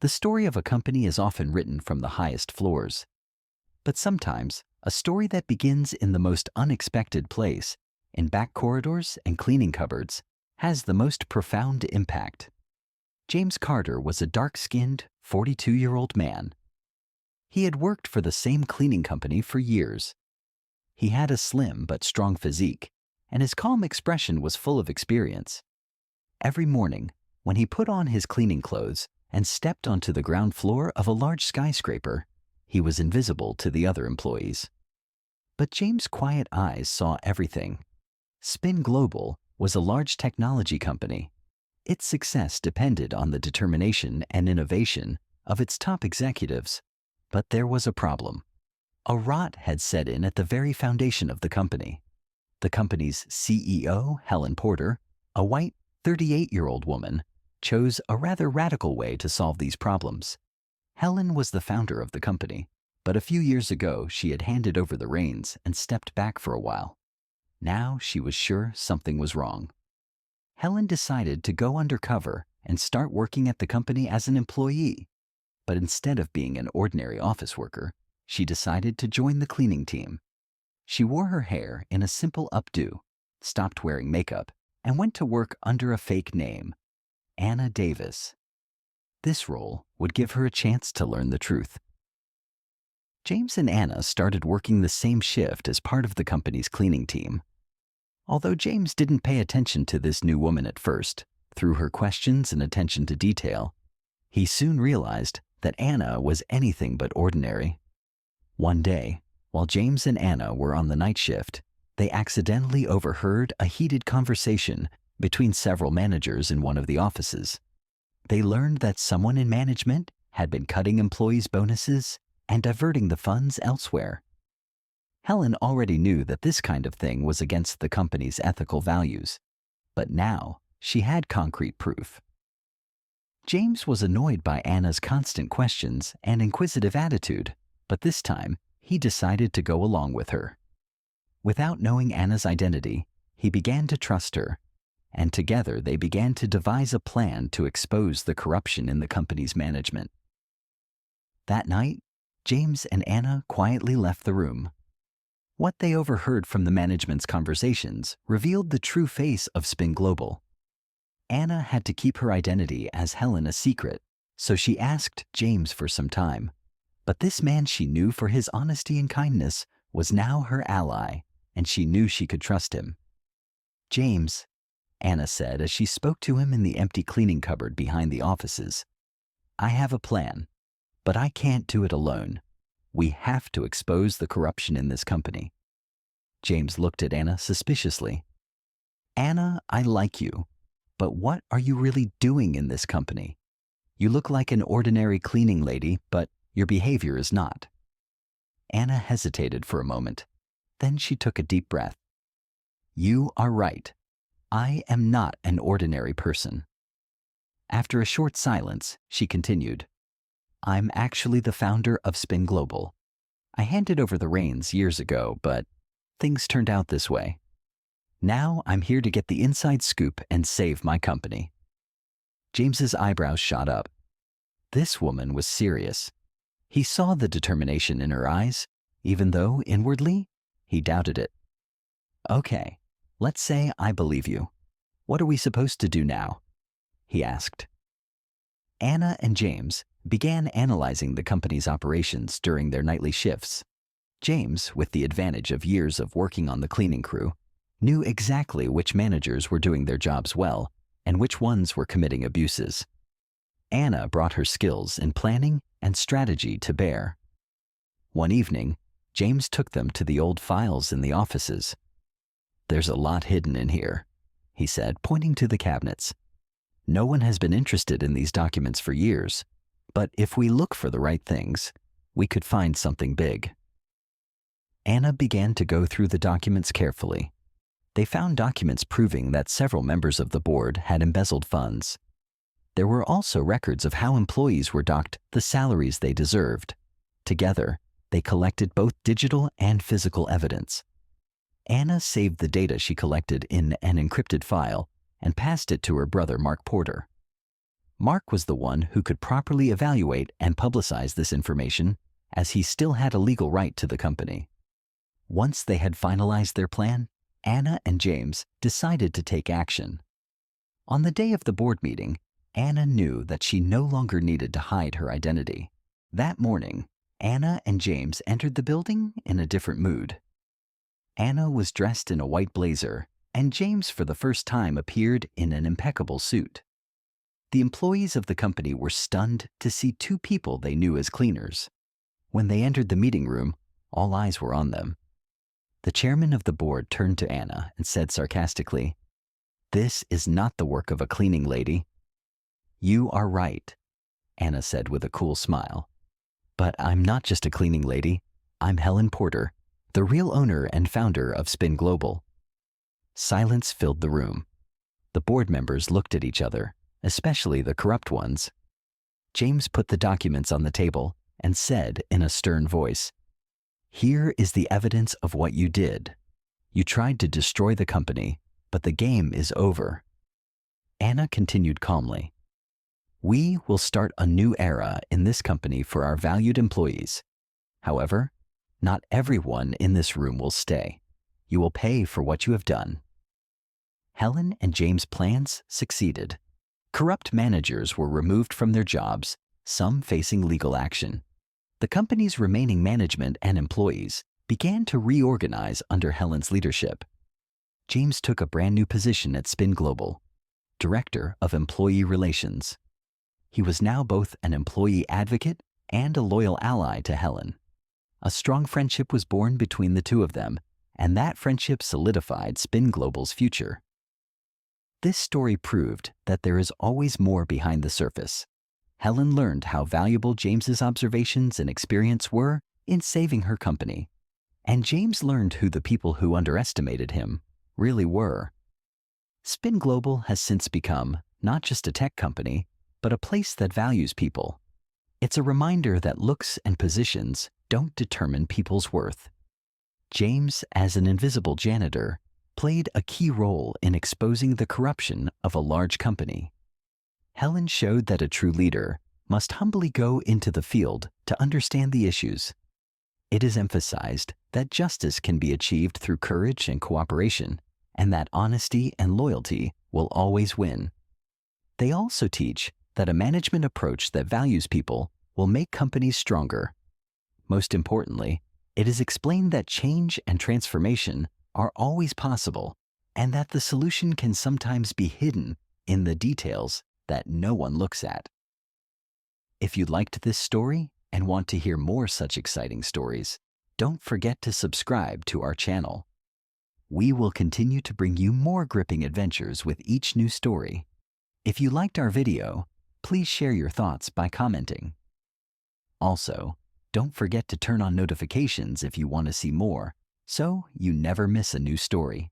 The story of a company is often written from the highest floors. But sometimes, a story that begins in the most unexpected place, in back corridors and cleaning cupboards, has the most profound impact. James Carter was a dark-skinned, 42-year-old man. He had worked for the same cleaning company for years. He had a slim but strong physique, and his calm expression was full of experience. Every morning, when he put on his cleaning clothes and stepped onto the ground floor of a large skyscraper, he was invisible to the other employees. But James' quiet eyes saw everything. Spin Global was a large technology company. Its success depended on the determination and innovation of its top executives. But there was a problem. A rot had set in at the very foundation of the company. The company's CEO, Helen Porter, a white, 38-year-old woman, chose a rather radical way to solve these problems. Helen was the founder of the company, but a few years ago she had handed over the reins and stepped back for a while. Now she was sure something was wrong. Helen decided to go undercover and start working at the company as an employee. But instead of being an ordinary office worker, she decided to join the cleaning team. She wore her hair in a simple updo, stopped wearing makeup, and went to work under a fake name, Anna Davis. This role would give her a chance to learn the truth. James and Anna started working the same shift as part of the company's cleaning team. Although James didn't pay attention to this new woman at first, through her questions and attention to detail, he soon realized that Anna was anything but ordinary. One day, while James and Anna were on the night shift, they accidentally overheard a heated conversation between several managers in one of the offices. They learned that someone in management had been cutting employees' bonuses and diverting the funds elsewhere. Helen already knew that this kind of thing was against the company's ethical values, but now she had concrete proof. James was annoyed by Anna's constant questions and inquisitive attitude, but this time he decided to go along with her. Without knowing Anna's identity, he began to trust her, and together they began to devise a plan to expose the corruption in the company's management. That night, James and Anna quietly left the room. What they overheard from the management's conversations revealed the true face of Spin Global. Anna had to keep her identity as Helen a secret, so she asked James for some time. But this man she knew for his honesty and kindness was now her ally, and she knew she could trust him. "James," Anna said as she spoke to him in the empty cleaning cupboard behind the offices, "I have a plan, but I can't do it alone. We have to expose the corruption in this company." James looked at Anna suspiciously. "Anna, I like you, but what are you really doing in this company? You look like an ordinary cleaning lady, but your behavior is not." Anna hesitated for a moment. Then she took a deep breath. "You are right. I am not an ordinary person." After a short silence, she continued, "I'm actually the founder of Spin Global. I handed over the reins years ago, but things turned out this way. Now I'm here to get the inside scoop and save my company." James's eyebrows shot up. This woman was serious. He saw the determination in her eyes, even though inwardly he doubted it. "Okay, let's say I believe you. What are we supposed to do now?" he asked. Anna and James began analyzing the company's operations during their nightly shifts. James, with the advantage of years of working on the cleaning crew, knew exactly which managers were doing their jobs well and which ones were committing abuses. Anna brought her skills in planning and strategy to bear. One evening, James took them to the old files in the offices. "There's a lot hidden in here," he said, pointing to the cabinets. "No one has been interested in these documents for years, but if we look for the right things, we could find something big." Anna began to go through the documents carefully. They found documents proving that several members of the board had embezzled funds. There were also records of how employees were docked the salaries they deserved. Together, they collected both digital and physical evidence. Anna saved the data she collected in an encrypted file and passed it to her brother Mark Porter. Mark was the one who could properly evaluate and publicize this information, as he still had a legal right to the company. Once they had finalized their plan, Anna and James decided to take action. On the day of the board meeting, Anna knew that she no longer needed to hide her identity. That morning, Anna and James entered the building in a different mood. Anna was dressed in a white blazer, and James for the first time appeared in an impeccable suit. The employees of the company were stunned to see two people they knew as cleaners. When they entered the meeting room, all eyes were on them. The chairman of the board turned to Anna and said sarcastically, "This is not the work of a cleaning lady." "You are right," Anna said with a cool smile. "But I'm not just a cleaning lady. I'm Helen Porter, the real owner and founder of Spin Global." Silence filled the room. The board members looked at each other, especially the corrupt ones. James put the documents on the table and said in a stern voice, "Here is the evidence of what you did. You tried to destroy the company, but the game is over." Anna continued calmly, "We will start a new era in this company for our valued employees. However, not everyone in this room will stay. You will pay for what you have done." Helen and James' plans succeeded. Corrupt managers were removed from their jobs, some facing legal action. The company's remaining management and employees began to reorganize under Helen's leadership. James took a brand new position at Spin Global, Director of Employee Relations. He was now both an employee advocate and a loyal ally to Helen. A strong friendship was born between the two of them, and that friendship solidified Spin Global's future. This story proved that there is always more behind the surface. Helen learned how valuable James's observations and experience were in saving her company, and James learned who the people who underestimated him really were. Spin Global has since become not just a tech company, but a place that values people. It's a reminder that looks and positions don't determine people's worth. James, as an invisible janitor, played a key role in exposing the corruption of a large company. Helen showed that a true leader must humbly go into the field to understand the issues. It is emphasized that justice can be achieved through courage and cooperation, and that honesty and loyalty will always win. They also teach that a management approach that values people will make companies stronger. Most importantly, it is explained that change and transformation are always possible, and that the solution can sometimes be hidden in the details that no one looks at. If you liked this story and want to hear more such exciting stories, don't forget to subscribe to our channel. We will continue to bring you more gripping adventures with each new story. If you liked our video, please share your thoughts by commenting. Also, don't forget to turn on notifications if you want to see more, so you never miss a new story.